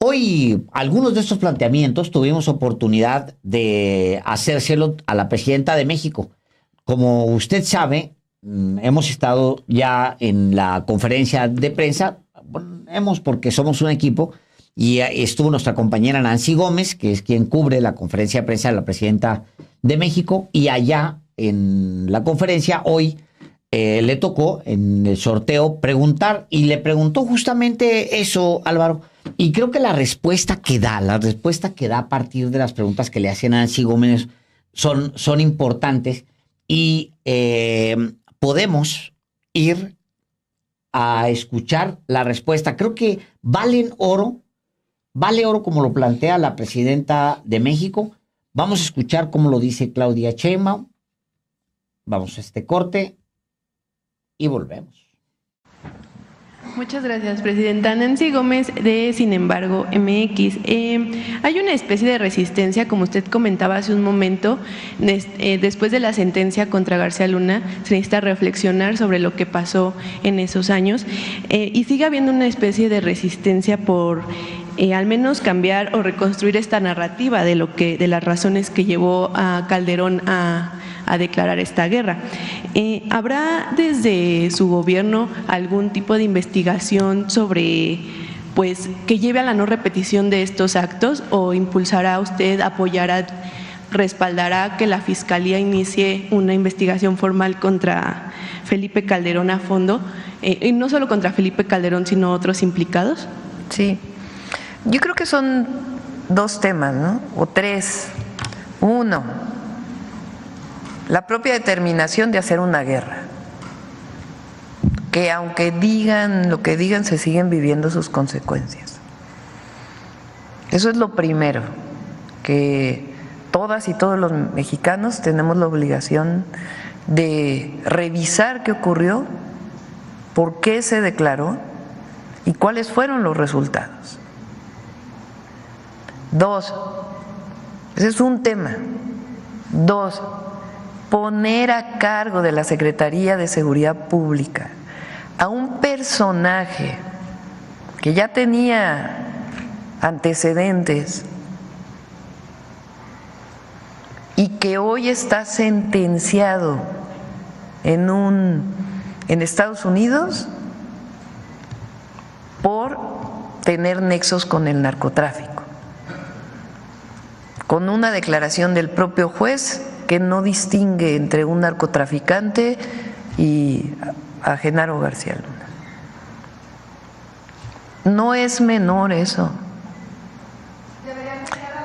Hoy algunos de estos planteamientos tuvimos oportunidad de hacérselo a la presidenta de México. Como usted sabe, hemos estado ya en la conferencia de prensa, bueno, hemos porque somos un equipo, y estuvo nuestra compañera Nancy Gómez, que es quien cubre la conferencia de prensa de la presidenta de México, y allá en la conferencia hoy le tocó en el sorteo preguntar y le preguntó justamente eso, Álvaro. Y creo que la respuesta que da a partir de las preguntas que le hacen a Nancy Gómez son importantes y podemos ir a escuchar la respuesta. Creo que vale oro como lo plantea la presidenta de México. Vamos a escuchar cómo lo dice Claudia Sheinbaum. Vamos a este corte y volvemos. Muchas gracias, presidenta. Nancy Gómez, de Sin embargo MX. Hay una especie de resistencia, como usted comentaba hace un momento, después de la sentencia contra García Luna, se necesita reflexionar sobre lo que pasó en esos años y sigue habiendo una especie de resistencia por al menos cambiar o reconstruir esta narrativa de las razones que llevó a Calderón a declarar esta guerra. ¿Habrá desde su gobierno algún tipo de investigación sobre, pues, que lleve a la no repetición de estos actos, o impulsará usted, apoyará, respaldará que la Fiscalía inicie una investigación formal contra Felipe Calderón a fondo, y no solo contra Felipe Calderón, sino otros implicados? Sí, yo creo que son dos temas, ¿no? O tres. Uno, la propia determinación de hacer una guerra, que aunque digan lo que digan, se siguen viviendo sus consecuencias. Eso es lo primero, que todas y todos los mexicanos tenemos la obligación de revisar qué ocurrió, por qué se declaró y cuáles fueron los resultados. Dos, ese es un tema. Dos, poner a cargo de la Secretaría de Seguridad Pública a un personaje que ya tenía antecedentes y que hoy está sentenciado en Estados Unidos por tener nexos con el narcotráfico, con una declaración del propio juez que no distingue entre un narcotraficante y a Genaro García Luna. No es menor eso.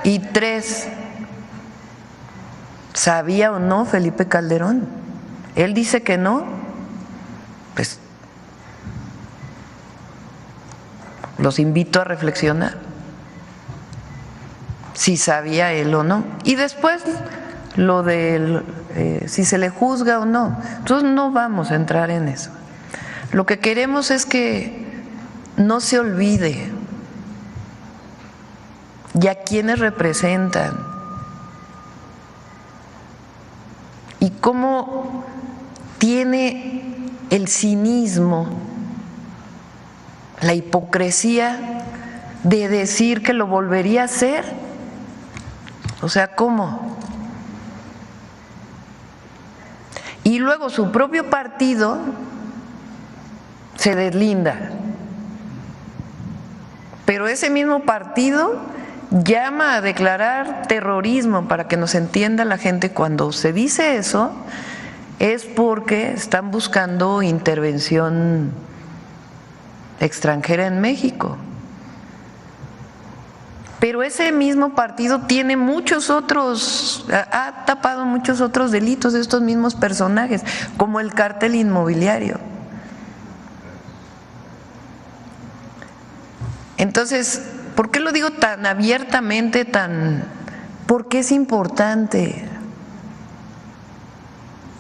Y tres, ¿sabía o no Felipe Calderón? Él dice que no, pues los invito a reflexionar si sabía él o no. Y después lo de si se le juzga o no. Entonces no vamos a entrar en eso. Lo que queremos es que no se olvide y a quienes representan y cómo tiene el cinismo, la hipocresía de decir que lo volvería a hacer. O sea, ¿cómo? Y luego su propio partido se deslinda, pero ese mismo partido llama a declarar terrorismo. Para que nos entienda la gente, cuando se dice eso es porque están buscando intervención extranjera en México. Pero ese mismo partido tiene muchos otros, ha tapado muchos otros delitos de estos mismos personajes, como el cártel inmobiliario. Entonces, ¿por qué lo digo tan abiertamente, porque es importante?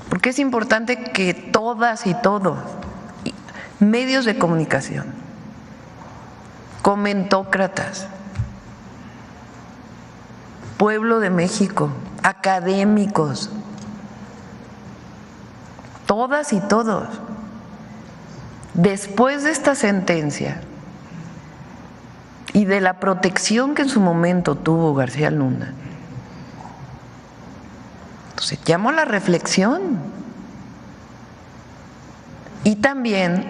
Porque es importante que todas y todos, medios de comunicación, comentócratas, pueblo de México, académicos, todas y todos, después de esta sentencia y de la protección que en su momento tuvo García Luna. Entonces, llamo a la reflexión y también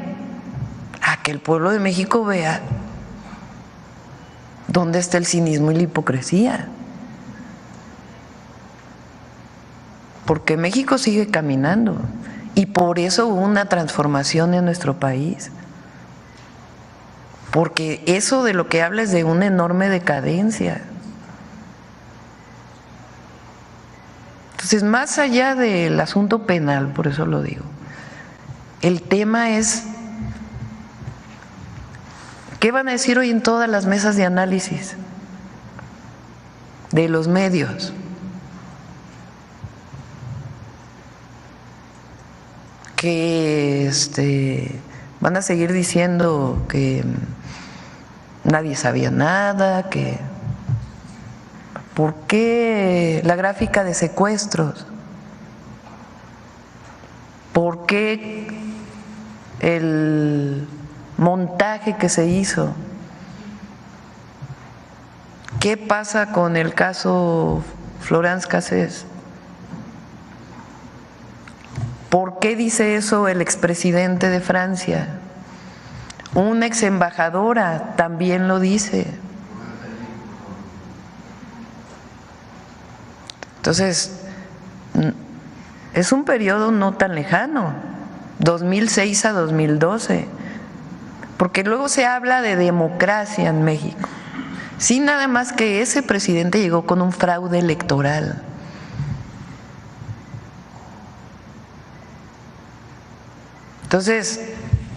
a que el pueblo de México vea dónde está el cinismo y la hipocresía. Porque México sigue caminando y por eso hubo una transformación en nuestro país. Porque eso de lo que habla es de una enorme decadencia. Entonces, más allá del asunto penal, por eso lo digo, el tema es ¿qué van a decir hoy en todas las mesas de análisis de los medios? Que van a seguir diciendo que nadie sabía nada, que ¿por qué la gráfica de secuestros? ¿Por qué el montaje que se hizo? ¿Qué pasa con el caso Florence Cassés? ¿Por qué dice eso el expresidente de Francia? Una exembajadora también lo dice. Entonces, es un periodo no tan lejano, 2006 a 2012, porque luego se habla de democracia en México. Sí, nada más que ese presidente llegó con un fraude electoral. Entonces,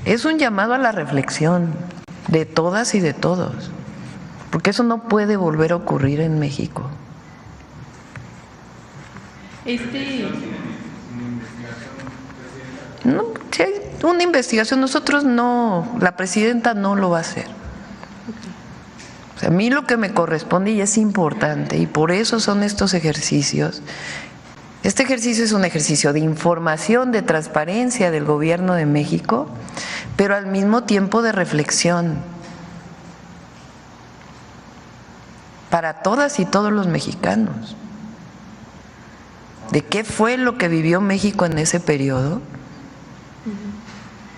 es un llamado a la reflexión de todas y de todos, porque eso no puede volver a ocurrir en México. No, si hay una investigación, nosotros no, la presidenta no lo va a hacer. O sea, a mí lo que me corresponde y es importante, y por eso son estos ejercicios. Este ejercicio es un ejercicio de información, de transparencia del gobierno de México, pero al mismo tiempo de reflexión para todas y todos los mexicanos. De qué fue lo que vivió México en ese periodo,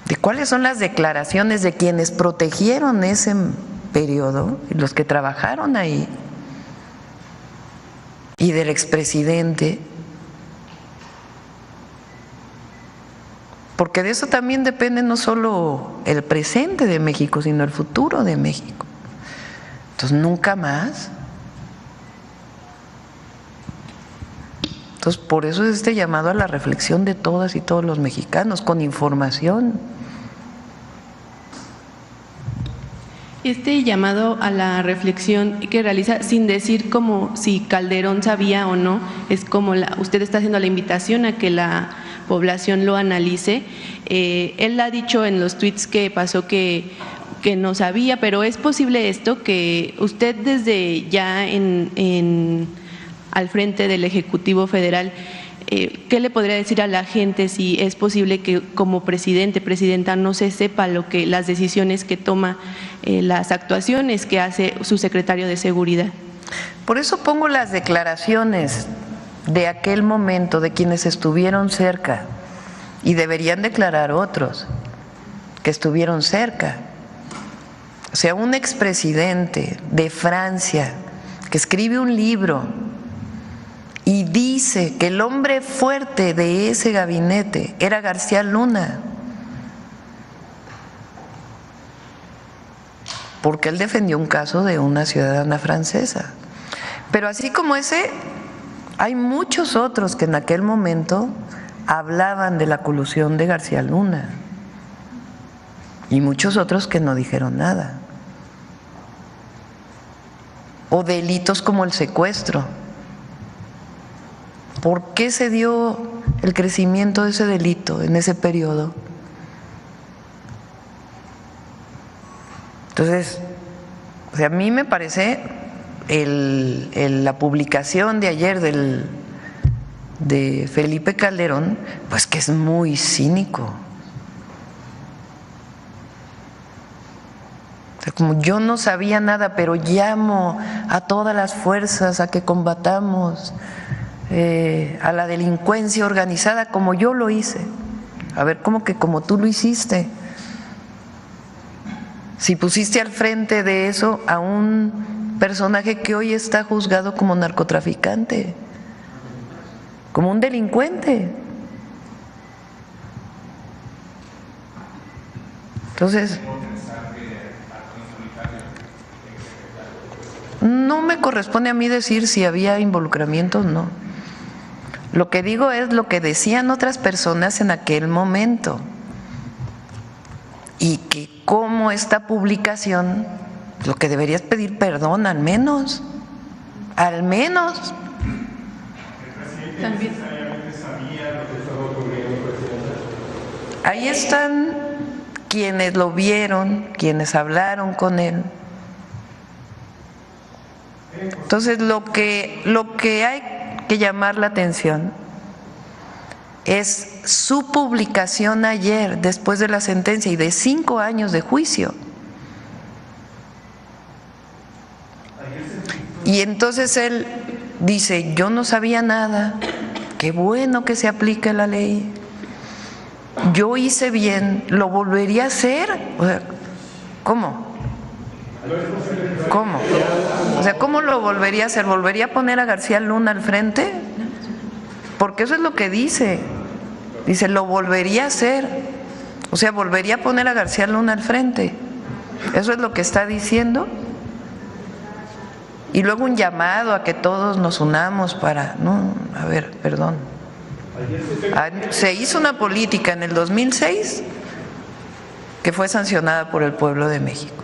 de cuáles son las declaraciones de quienes protegieron ese periodo, los que trabajaron ahí, y del expresidente. Porque de eso también depende no solo el presente de México, sino el futuro de México. Entonces, nunca más. Entonces, por eso es este llamado a la reflexión de todas y todos los mexicanos, con información. Este llamado a la reflexión que realiza sin decir como si Calderón sabía o no, es como usted está haciendo la invitación a que la población lo analice. Él ha dicho en los tweets que pasó que no sabía, pero es posible esto, que usted desde ya al frente del Ejecutivo Federal, ¿qué le podría decir a la gente si es posible que como presidenta no se sepa las decisiones que toma, las actuaciones que hace su secretario de Seguridad? Por eso pongo las declaraciones de aquel momento de quienes estuvieron cerca, y deberían declarar otros que estuvieron cerca. O sea, un expresidente de Francia que escribe un libro y dice que el hombre fuerte de ese gabinete era García Luna, porque él defendió un caso de una ciudadana francesa. Pero así como ese, hay muchos otros que en aquel momento hablaban de la colusión de García Luna y muchos otros que no dijeron nada. O delitos como el secuestro. ¿Por qué se dio el crecimiento de ese delito en ese periodo? Entonces, o sea, a mí me parece la publicación de ayer de Felipe Calderón, pues que es muy cínico. sea, como yo no sabía nada, pero llamo a todas las fuerzas a que combatamos a la delincuencia organizada como yo lo hice. A ver, ¿cómo que como tú lo hiciste? Si pusiste al frente de eso a un personaje que hoy está juzgado como narcotraficante, como un delincuente. Entonces, no me corresponde a mí decir si había involucramiento o no. Lo que digo es lo que decían otras personas en aquel momento. Y que como esta publicación, lo que deberías pedir perdón al menos. También. Ahí están quienes lo vieron, quienes hablaron con él. Entonces lo que hay que llamar la atención es su publicación ayer, después de la sentencia y de 5 años de juicio. Y entonces él dice, yo no sabía nada, qué bueno que se aplique la ley, yo hice bien, ¿lo volvería a hacer? O sea, ¿cómo? ¿Cómo? O sea, ¿cómo lo volvería a hacer? ¿Volvería a poner a García Luna al frente? Porque eso es lo que dice. Dice, lo volvería a hacer. O sea, volvería a poner a García Luna al frente. Eso es lo que está diciendo. Y luego un llamado a que todos nos unamos para… No, a ver, perdón. Se hizo una política en el 2006 que fue sancionada por el pueblo de México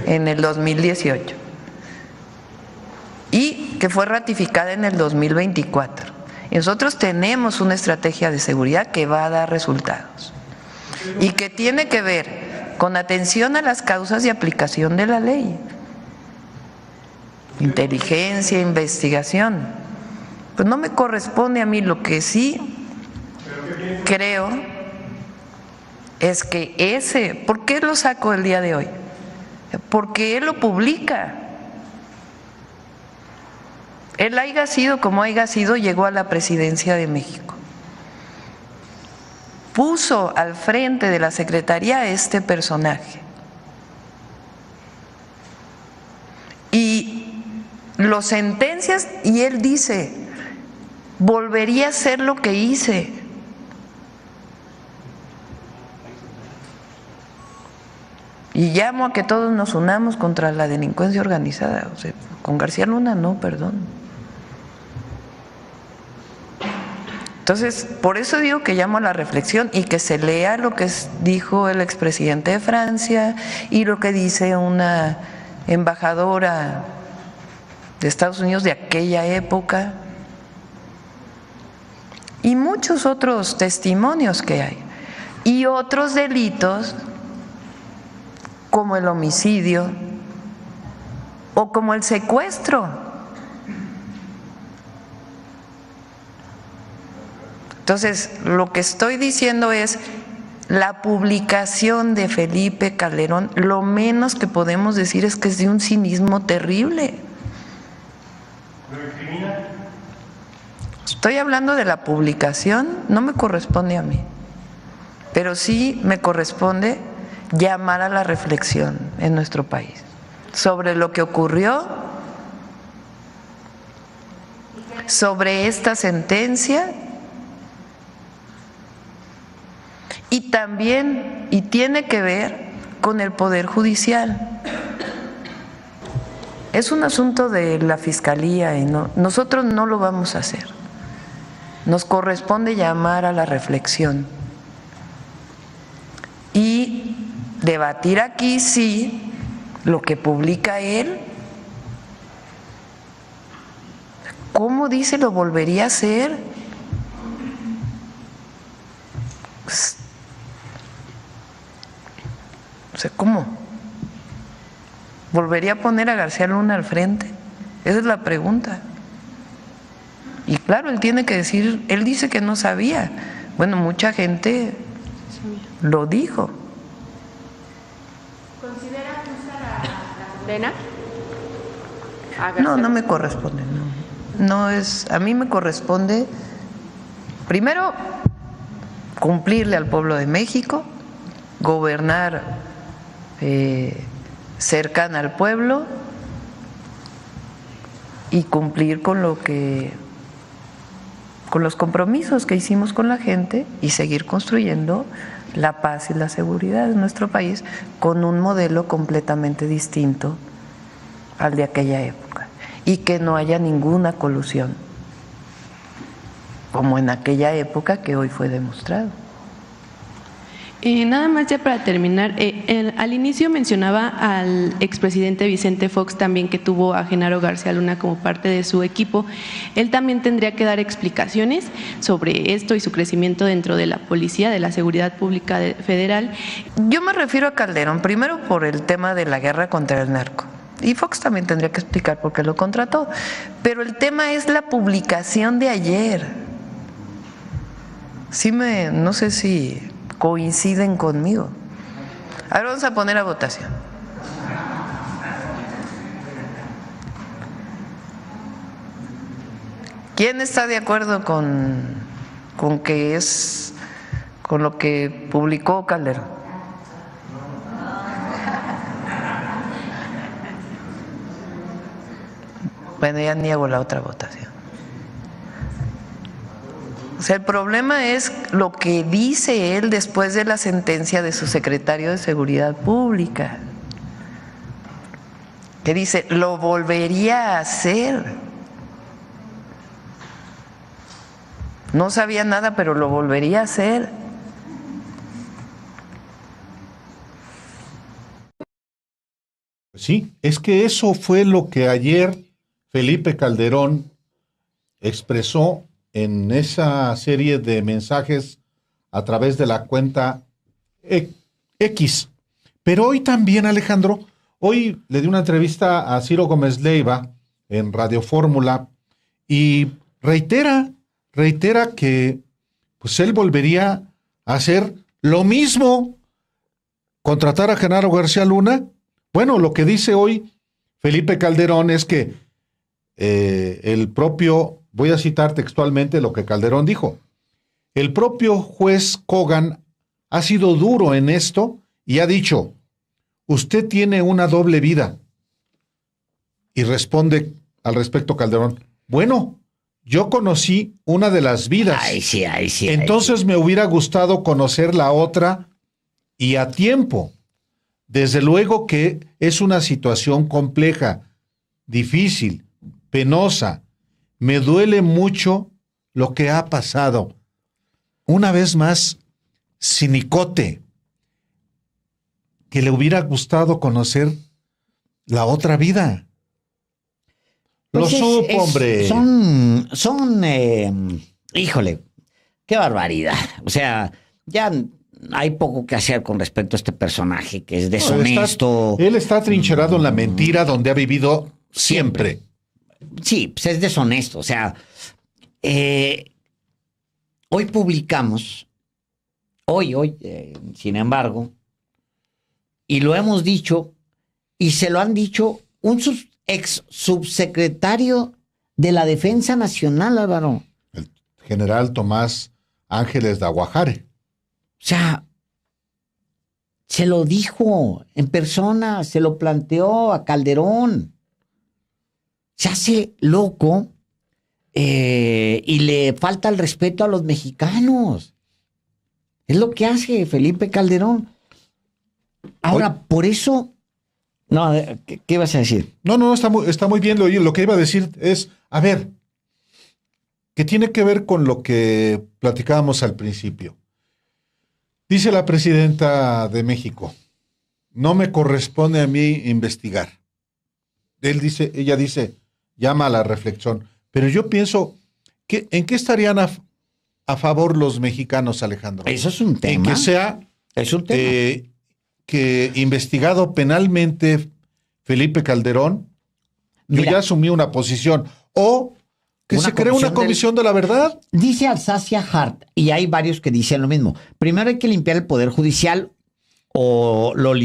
en el 2018 y que fue ratificada en el 2024. Y nosotros tenemos una estrategia de seguridad que va a dar resultados y que tiene que ver con atención a las causas y aplicación de la ley, inteligencia, investigación. Pues no me corresponde a mí. Lo que sí creo es que ¿por qué lo saco el día de hoy? Porque él lo publica. Él haya sido como haya sido, llegó a la presidencia de México. Puso al frente de la Secretaría a este personaje. Y lo sentencias y él dice, volvería a hacer lo que hice. Y llamo a que todos nos unamos contra la delincuencia organizada. O sea, con García Luna no, perdón. Entonces, por eso digo que llamo a la reflexión y que se lea lo que dijo el expresidente de Francia y lo que dice una embajadora de Estados Unidos de aquella época y muchos otros testimonios que hay y otros delitos como el homicidio o como el secuestro. Entonces, lo que estoy diciendo es la publicación de Felipe Calderón, lo menos que podemos decir es que es de un cinismo terrible. Estoy hablando de la publicación, no me corresponde a mí, pero sí me corresponde llamar a la reflexión en nuestro país sobre lo que ocurrió, sobre esta sentencia y también, y tiene que ver con el Poder Judicial. Es un asunto de la Fiscalía y nosotros no lo vamos a hacer. Nos corresponde llamar a la reflexión y debatir aquí sí lo que publica él. ¿Cómo dice lo volvería a hacer? O sea, ¿cómo? ¿Volvería a poner a García Luna al frente? Esa es la pregunta. Y claro, él tiene que decir, él dice que no sabía. Bueno, mucha gente lo dijo. ¿Considera justa condena? No me corresponde, no. No es, a mí me corresponde, primero, cumplirle al pueblo de México, gobernar cercana al pueblo y cumplir con los compromisos que hicimos con la gente y seguir construyendo la paz y la seguridad en nuestro país con un modelo completamente distinto al de aquella época y que no haya ninguna colusión como en aquella época que hoy fue demostrado. Nada más ya para terminar, al inicio mencionaba al expresidente Vicente Fox también, que tuvo a Genaro García Luna como parte de su equipo. Él también tendría que dar explicaciones sobre esto y su crecimiento dentro de la policía, de la seguridad pública federal. Yo me refiero a Calderón, primero por el tema de la guerra contra el narco. Y Fox también tendría que explicar por qué lo contrató. Pero el tema es la publicación de ayer. No sé si coinciden conmigo. Ahora vamos a poner a votación. ¿Quién está de acuerdo con que es con lo que publicó Calderón? Bueno, ya niego la otra votación. O sea, el problema es lo que dice él después de la sentencia de su secretario de Seguridad Pública, que dice, lo volvería a hacer. No sabía nada, pero lo volvería a hacer. Sí, es que eso fue lo que ayer Felipe Calderón expresó en esa serie de mensajes a través de la cuenta X. Pero hoy también, Alejandro, hoy le di una entrevista a Ciro Gómez Leiva en Radio Fórmula y reitera que pues él volvería a hacer lo mismo, contratar a Genaro García Luna. Bueno, lo que dice hoy Felipe Calderón es que el propio, voy a citar textualmente lo que Calderón dijo, el propio juez Kogan ha sido duro en esto y ha dicho, usted tiene una doble vida. Y responde al respecto Calderón, bueno, yo conocí una de las vidas. Entonces me hubiera gustado conocer la otra y a tiempo. Desde luego que es una situación compleja, difícil, penosa. Me duele mucho lo que ha pasado. Una vez más, cinicote, que le hubiera gustado conocer la otra vida. Pues lo supo, hombre. Híjole, qué barbaridad. O sea, ya hay poco que hacer con respecto a este personaje que es deshonesto. Él está atrincherado en la mentira donde ha vivido siempre. Sí, pues es deshonesto. O sea, hoy publicamos, sin embargo, y lo hemos dicho, y se lo han dicho un ex subsecretario de la Defensa Nacional, Álvaro. El general Tomás Ángeles de Aguajare. O sea, se lo dijo en persona, se lo planteó a Calderón. Se hace loco y le falta el respeto a los mexicanos. Es lo que hace Felipe Calderón. Ahora, por eso... No, ¿qué ibas a decir? No, está muy bien. Lo que iba a decir es, a ver, que tiene que ver con lo que platicábamos al principio. Dice la presidenta de México, no me corresponde a mí investigar. Ella dice, llama a la reflexión. Pero yo pienso, ¿en qué estarían a favor los mexicanos, Alejandro? Eso es un tema. En que sea es un tema. Que investigado penalmente Felipe Calderón, yo ya asumí una posición, o que se cree una comisión de la verdad. Dice Alsacia Hart, y hay varios que dicen lo mismo. Primero hay que limpiar el Poder Judicial o lo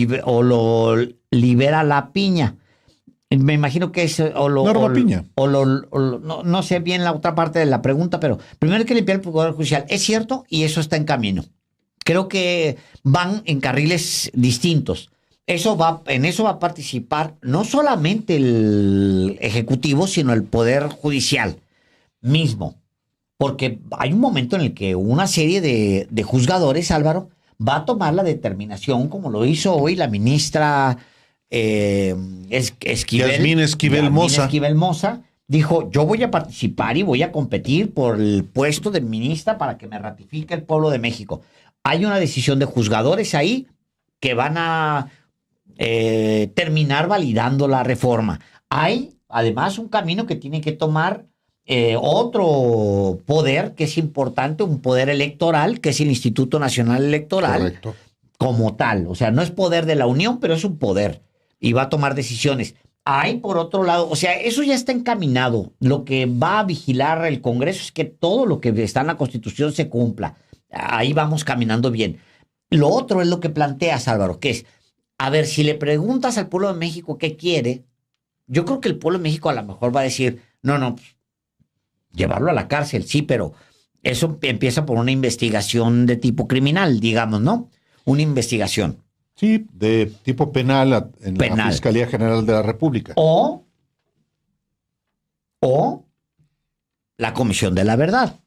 libera la piña. Me imagino que es Norma Piña. No sé bien la otra parte de la pregunta, pero primero hay que limpiar el Poder Judicial. Es cierto y eso está en camino. Creo que van en carriles distintos. En eso va a participar no solamente el Ejecutivo, sino el Poder Judicial mismo. Porque hay un momento en el que una serie de juzgadores, Álvaro, va a tomar la determinación, como lo hizo hoy la ministra Yasmín Esquivel Moza, dijo, yo voy a participar y voy a competir por el puesto de ministra para que me ratifique el pueblo de México. Hay una decisión de juzgadores ahí que van a terminar validando la reforma. Hay, además, un camino que tiene que tomar otro poder que es importante, un poder electoral, que es el Instituto Nacional Electoral. Correcto. Como tal. O sea, no es poder de la Unión, pero es un poder y va a tomar decisiones. Hay, por otro lado, o sea, eso ya está encaminado. Lo que va a vigilar el Congreso es que todo lo que está en la Constitución se cumpla. Ahí vamos caminando bien. Lo otro es lo que planteas, Álvaro, que es, a ver, si le preguntas al pueblo de México qué quiere, yo creo que el pueblo de México a lo mejor va a decir, no, pues, llevarlo a la cárcel, sí, pero eso empieza por una investigación de tipo criminal, digamos, ¿no? Una investigación. Sí, de tipo penal en la Fiscalía General de la República. O la Comisión de la Verdad.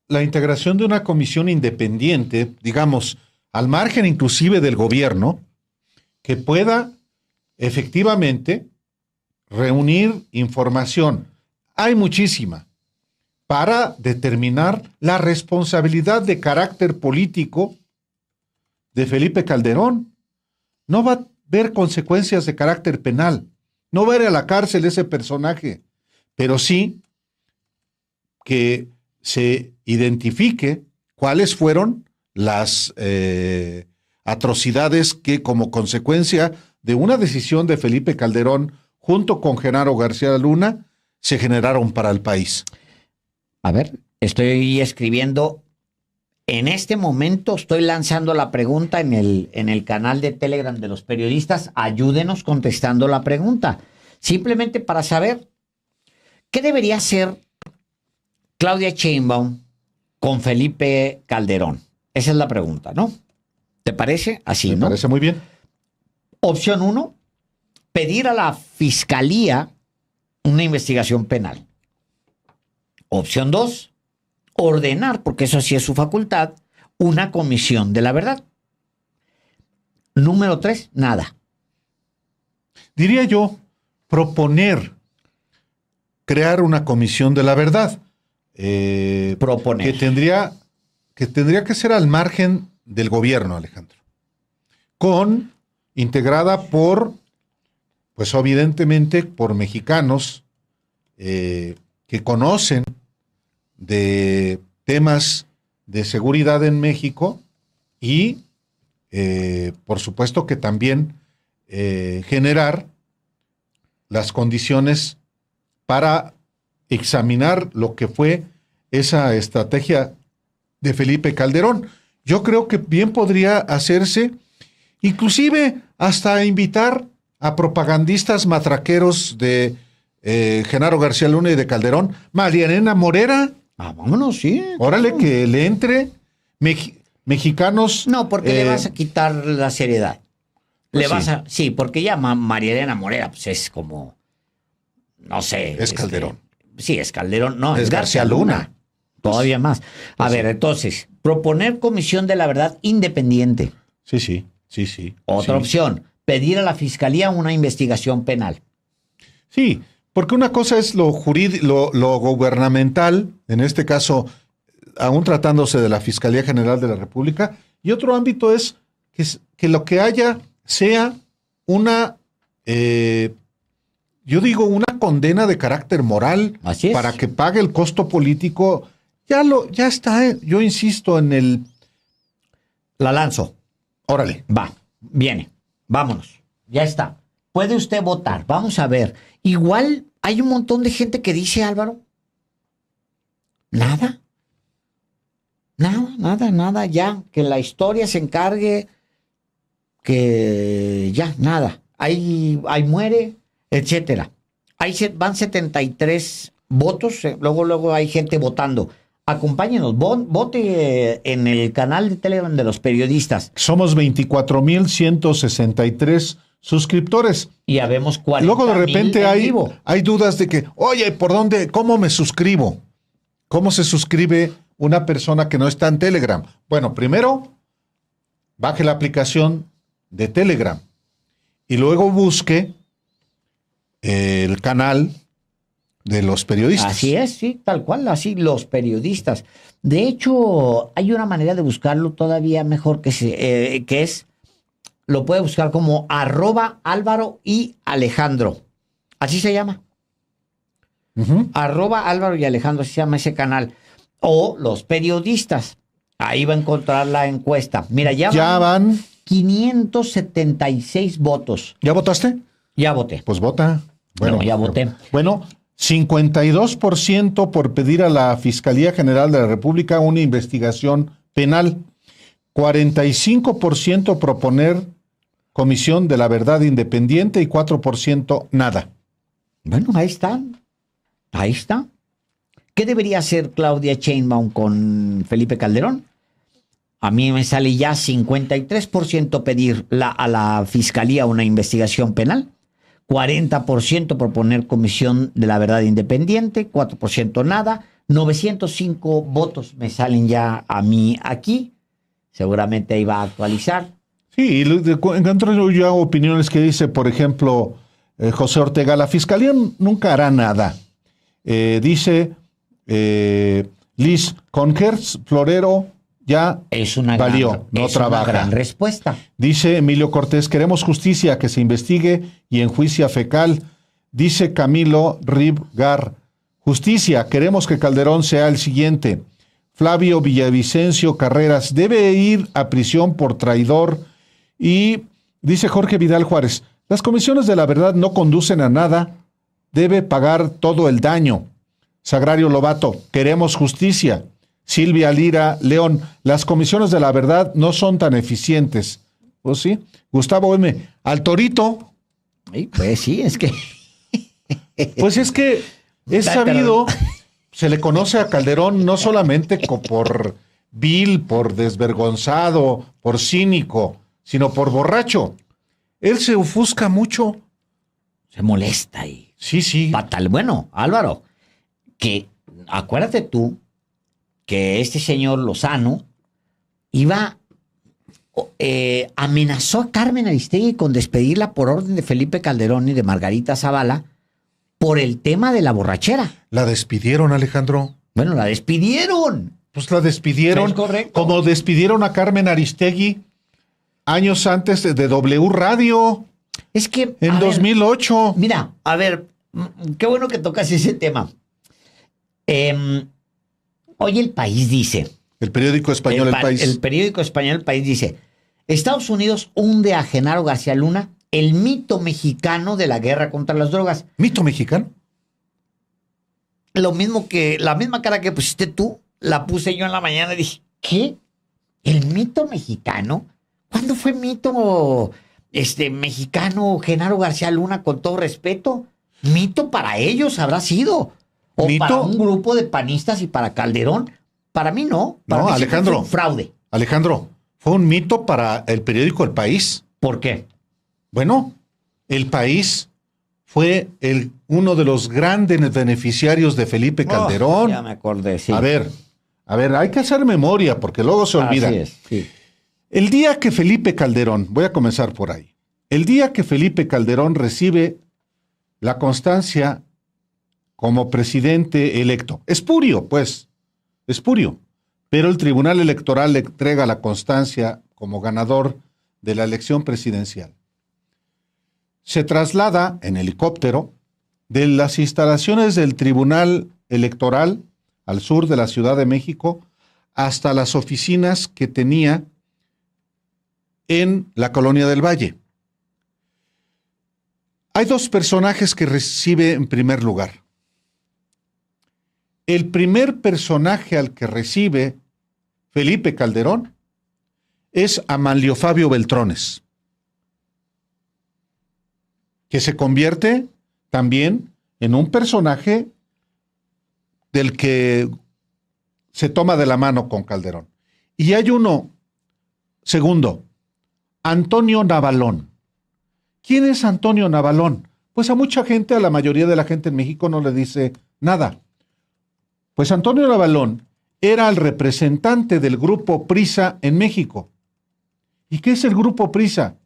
La integración de una comisión independiente, digamos, al margen inclusive del gobierno, que pueda efectivamente reunir información. Hay muchísima para determinar la responsabilidad de carácter político de Felipe Calderón. No va a haber consecuencias de carácter penal. No va a ir a la cárcel ese personaje, pero sí que se identifique cuáles fueron las atrocidades que como consecuencia de una decisión de Felipe Calderón junto con Genaro García Luna se generaron para el país. A ver, estoy escribiendo. En este momento estoy lanzando la pregunta en el canal de Telegram de los periodistas. Ayúdenos contestando la pregunta. Simplemente para saber qué debería hacer Claudia Sheinbaum con Felipe Calderón. Esa es la pregunta, ¿no? ¿Te parece? Así, ¿no? Me parece muy bien. Opción 1, pedir a la Fiscalía una investigación penal. Opción 2, ordenar, porque eso sí es su facultad, una comisión de la verdad. Número 3, nada. Diría yo, proponer crear una comisión de la verdad. Proponer. Que tendría que ser al margen del gobierno, Alejandro. Integrada por, pues evidentemente, por mexicanos que conocen de temas de seguridad en México y, por supuesto, que también generar las condiciones para examinar lo que fue esa estrategia de Felipe Calderón. Yo creo que bien podría hacerse, inclusive hasta invitar a propagandistas matraqueros de Genaro García Luna y de Calderón. María Elena Morera. Vámonos, sí. Órale, que le entre mexicanos. No, porque le vas a quitar la seriedad. Pues Sí, porque ya María Elena Morera, pues es como, no sé. Es Calderón. Sí, es Calderón. No, es García Luna. Todavía más. A ver, entonces, proponer comisión de la verdad independiente. Sí. Otra opción, pedir a la Fiscalía una investigación penal. Sí, porque una cosa es lo gubernamental, en este caso, aún tratándose de la Fiscalía General de la República, y otro ámbito es que lo que haya sea una, yo digo, una condena de carácter moral. Así es. Para que pague el costo político. Ya está, yo insisto en el... La lanzo. Órale. Va, viene, vámonos, ya está. Puede usted votar, vamos a ver. Igual hay un montón de gente que dice, Álvaro, nada, ya, que la historia se encargue, que ya, nada. Ahí muere, etcétera. Van 73 votos, luego hay gente votando. Acompáñenos, vote en el canal de Telegram de los periodistas. Somos 24,163 suscriptores. Y habemos 40. Luego de repente hay dudas de que, oye, ¿por dónde? ¿Cómo me suscribo? ¿Cómo se suscribe una persona que no está en Telegram? Bueno, primero, baje la aplicación de Telegram y luego busque el canal de los periodistas. Así es, sí, tal cual, así, los periodistas. De hecho, hay una manera de buscarlo todavía mejor que es, lo puede buscar como @Álvaro y Alejandro. Así se llama. @Álvaro y Alejandro, así se llama ese canal. O los periodistas. Ahí va a encontrar la encuesta. Mira, ya van 576 votos. ¿Ya votaste? Ya voté. Pues vota. Bueno, ya voté. Bueno, 52% por pedir a la Fiscalía General de la República una investigación penal. 45% proponer comisión de la verdad independiente y 4% nada. Bueno, ahí está. Ahí está. ¿Qué debería hacer Claudia Sheinbaum con Felipe Calderón? A mí me sale ya 53% pedir a la Fiscalía una investigación penal, 40% proponer comisión de la verdad independiente, 4% nada, 905 votos me salen ya a mí aquí. Seguramente ahí va a actualizar. Sí, encuentro yo opiniones que dice, por ejemplo, José Ortega, la Fiscalía nunca hará nada. Dice Liz Conkerts, Florero, ya valió, no trabaja. Una gran respuesta. Dice Emilio Cortés, queremos justicia, que se investigue y enjuicie a Fecal. Dice Camilo Ribgar, justicia, queremos que Calderón sea el siguiente. Flavio Villavicencio Carreras, debe ir a prisión por traidor. Y dice Jorge Vidal Juárez, las comisiones de la verdad no conducen a nada, debe pagar todo el daño. Sagrario Lobato, queremos justicia. Silvia Lira León, las comisiones de la verdad no son tan eficientes. Pues sí. Gustavo M. Al Torito. Pues sí, es que... Pues es que es sabido, se le conoce a Calderón no solamente por vil, por desvergonzado, por cínico, sino por borracho. Él se ofusca mucho. Se molesta y... Sí. Fatal. Bueno, Álvaro, que acuérdate tú que este señor Lozano amenazó a Carmen Aristegui con despedirla por orden de Felipe Calderón y de Margarita Zavala por el tema de la borrachera. ¿La despidieron, Alejandro? Bueno, la despidieron. Pues la despidieron. Es correcto. Como despidieron a Carmen Aristegui años antes de W Radio. Es que... En 2008. Mira, a ver, qué bueno que tocas ese tema. Hoy El País dice... El periódico español El País. El periódico español El País dice, Estados Unidos hunde a Genaro García Luna, el mito mexicano de la guerra contra las drogas. ¿Mito mexicano? La misma cara que pusiste tú, la puse yo en la mañana y dije, ¿qué? ¿El mito mexicano? ¿Cuándo fue mito mexicano Genaro García Luna, con todo respeto? ¿Mito para ellos habrá sido? ¿O ¿Mito? para un grupo de panistas y para Calderón? Para mí no. Para no, mí Alejandro. Fue un fraude. Alejandro, fue un mito para el periódico El País. ¿Por qué? Bueno, El País fue uno de los grandes beneficiarios de Felipe Calderón. Ya me acordé, sí. A ver, hay que hacer memoria porque luego se olvida. Así es, sí. El día que Felipe Calderón, voy a comenzar por ahí, el día que Felipe Calderón recibe la constancia como presidente electo, espurio, pero el Tribunal Electoral le entrega la constancia como ganador de la elección presidencial. Se traslada en helicóptero de las instalaciones del Tribunal Electoral al sur de la Ciudad de México hasta las oficinas que tenía en la Colonia del Valle. Hay dos personajes que recibe en primer lugar. El primer personaje al que recibe Felipe Calderón es a Manlio Fabio Beltrones, que se convierte también en un personaje del que se toma de la mano con Calderón. Y hay uno, segundo, Antonio Navalón. ¿Quién es Antonio Navalón? Pues a mucha gente, a la mayoría de la gente en México no le dice nada. Pues Antonio Navalón era el representante del Grupo Prisa en México. ¿Y qué es el Grupo Prisa?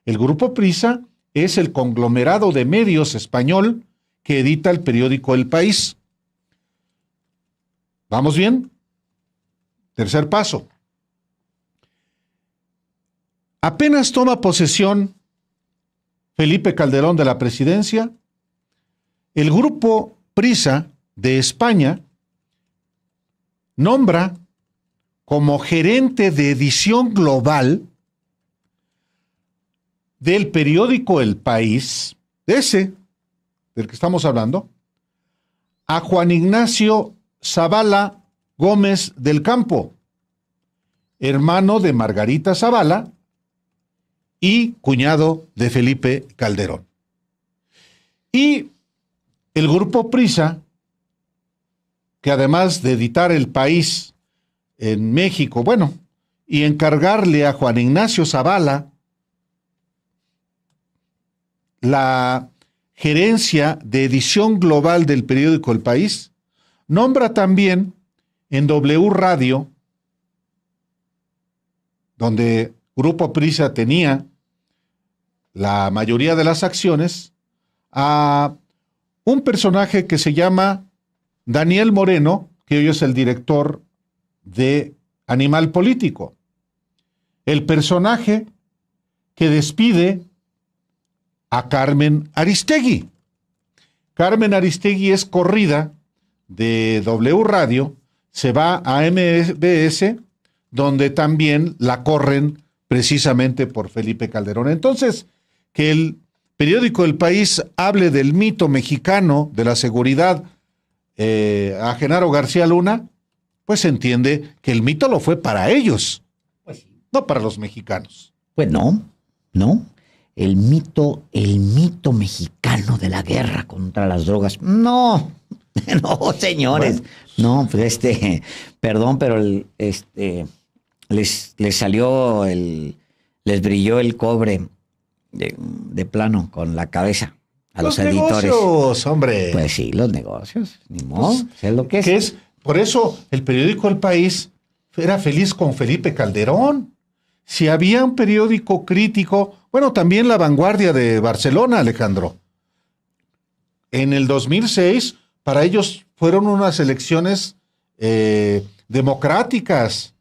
El Grupo Prisa es el conglomerado de medios español que edita el periódico El País. ¿Vamos bien? Tercer paso. Apenas toma posesión Felipe Calderón de la presidencia, el Grupo Prisa de España nombra como gerente de edición global del periódico El País, ese del que estamos hablando, a Juan Ignacio Zavala Gómez del Campo, hermano de Margarita Zavala y cuñado de Felipe Calderón. Y el Grupo Prisa, que además de editar El País en México, bueno, y encargarle a Juan Ignacio Zavala la gerencia de edición global del periódico El País, nombra también en W Radio, donde Grupo Prisa tenía la mayoría de las acciones, a un personaje que se llama Daniel Moreno, que hoy es el director de Animal Político. El personaje que despide a Carmen Aristegui. Carmen Aristegui es corrida de W Radio, se va a MBS, donde también la corren precisamente por Felipe Calderón. Entonces, que el periódico El País hable del mito mexicano de la seguridad a Genaro García Luna, pues se entiende que el mito lo fue para ellos, pues sí, no para los mexicanos. Pues no. El mito mexicano de la guerra contra las drogas. No, señores. Bueno. No, pues perdón, pero les salió les brilló el cobre de plano con la cabeza a los editores. Los negocios, hombre. Pues sí, los negocios. Ni modo, pues, es lo que es. Por eso el periódico El País era feliz con Felipe Calderón. Si había un periódico crítico, bueno, también La Vanguardia de Barcelona, Alejandro. En el 2006, para ellos fueron unas elecciones democráticas.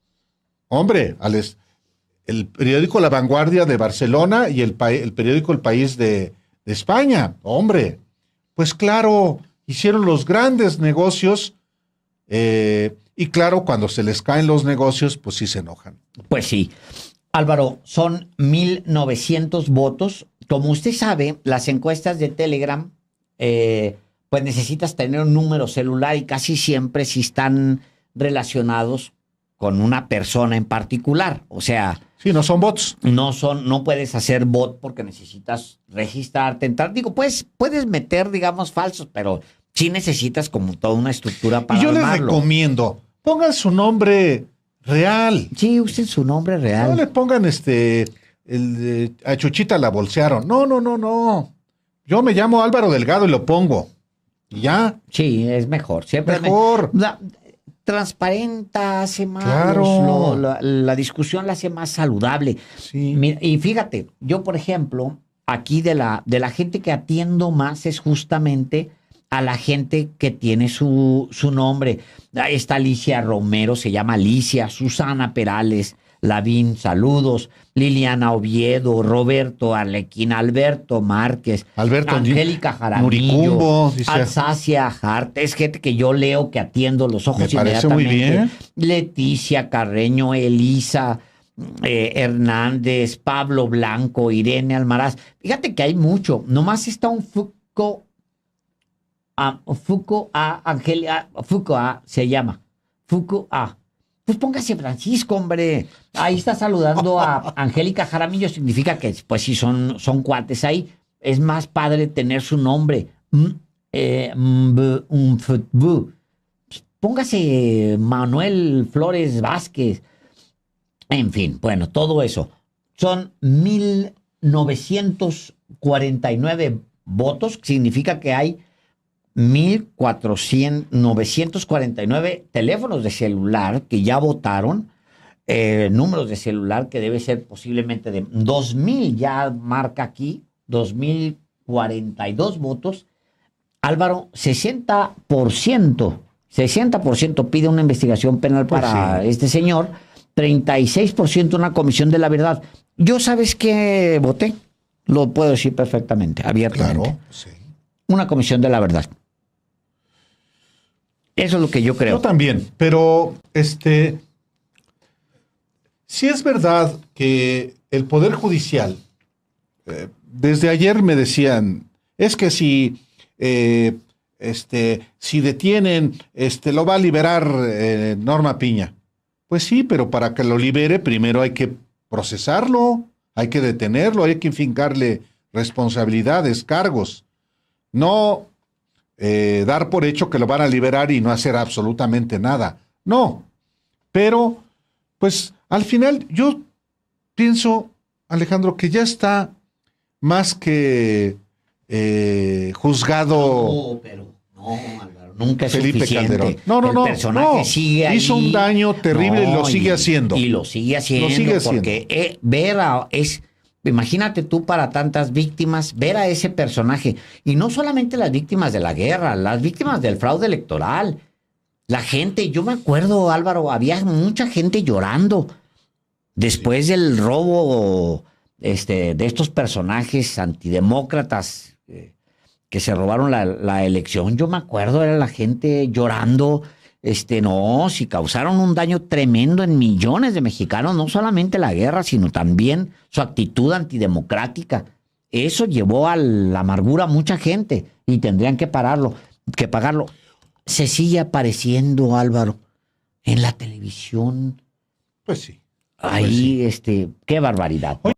Hombre, el periódico La Vanguardia de Barcelona y el periódico El País de España. Hombre, pues claro, hicieron los grandes negocios y claro, cuando se les caen los negocios, pues sí se enojan. Pues sí. Álvaro, son 1,900 votos. Como usted sabe, las encuestas de Telegram, pues necesitas tener un número celular y casi siempre sí están relacionados con una persona en particular. O sea... Sí, no son bots. No puedes hacer bot porque necesitas registrarte, entrar. Digo, puedes meter, digamos, falsos, pero sí necesitas como toda una estructura para armarlo. Y yo les recomiendo, pongan su nombre real. Sí, usen su nombre real. No le pongan a Chuchita la bolsearon. No. Yo me llamo Álvaro Delgado y lo pongo. Y ya. Sí, es mejor. Siempre mejor. Transparenta, hace más. Claro. La discusión la hace más saludable. Sí. Y fíjate, yo, por ejemplo, aquí de la gente que atiendo más es justamente a la gente que tiene su nombre. Ahí está Alicia Romero, se llama Alicia, Susana Perales, Lavín, saludos, Liliana Oviedo, Roberto Arlequín, Alberto Márquez, Angélica Jaramillo, Alsacia Hart, es gente que yo leo, que atiendo los ojos inmediatamente. Me parece muy bien. Leticia Carreño, Elisa Hernández, Pablo Blanco, Irene Almaraz. Fíjate que hay mucho, nomás está un Foucault se llama. Foucault A. Pues póngase Francisco, hombre. Ahí está saludando a Angélica Jaramillo. Significa que, pues sí, son cuates ahí. Es más padre tener su nombre. Póngase Manuel Flores Vázquez. En fin, bueno, todo eso. Son 1,949 votos. Significa que hay 949 teléfonos de celular que ya votaron. Números de celular que debe ser posiblemente de 2,000, ya marca aquí, 2,042 votos. Álvaro, 60% pide una investigación penal para este señor, 36% una comisión de la verdad. Yo, ¿sabes qué voté? Lo puedo decir perfectamente, abiertamente. Claro, sí. Una comisión de la verdad. Eso es lo que yo creo. Yo también, pero sí es verdad que el Poder Judicial, desde ayer me decían, es que si detienen, lo va a liberar Norma Piña. Pues sí, pero para que lo libere, primero hay que procesarlo, hay que detenerlo, hay que fincarle responsabilidades, cargos. No dar por hecho que lo van a liberar y no hacer absolutamente nada. No, pero pues al final yo pienso, Alejandro, que ya está más que juzgado. No, pero no, Álvaro, nunca es Felipe suficiente. Calderón. No, El personaje sigue ahí. Hizo un daño terrible y lo sigue haciendo. Y lo sigue haciendo. Porque imagínate tú, para tantas víctimas, ver a ese personaje. Y no solamente las víctimas de la guerra, las víctimas del fraude electoral. La gente, yo me acuerdo, Álvaro, había mucha gente llorando después del robo de estos personajes antidemócratas que se robaron la elección. Yo me acuerdo, era la gente llorando. Si causaron un daño tremendo en millones de mexicanos, no solamente la guerra, sino también su actitud antidemocrática. Eso llevó a la amargura a mucha gente y tendrían que pagarlo. Se sigue apareciendo, Álvaro, en la televisión. Pues sí. Ahí, qué barbaridad. Oye.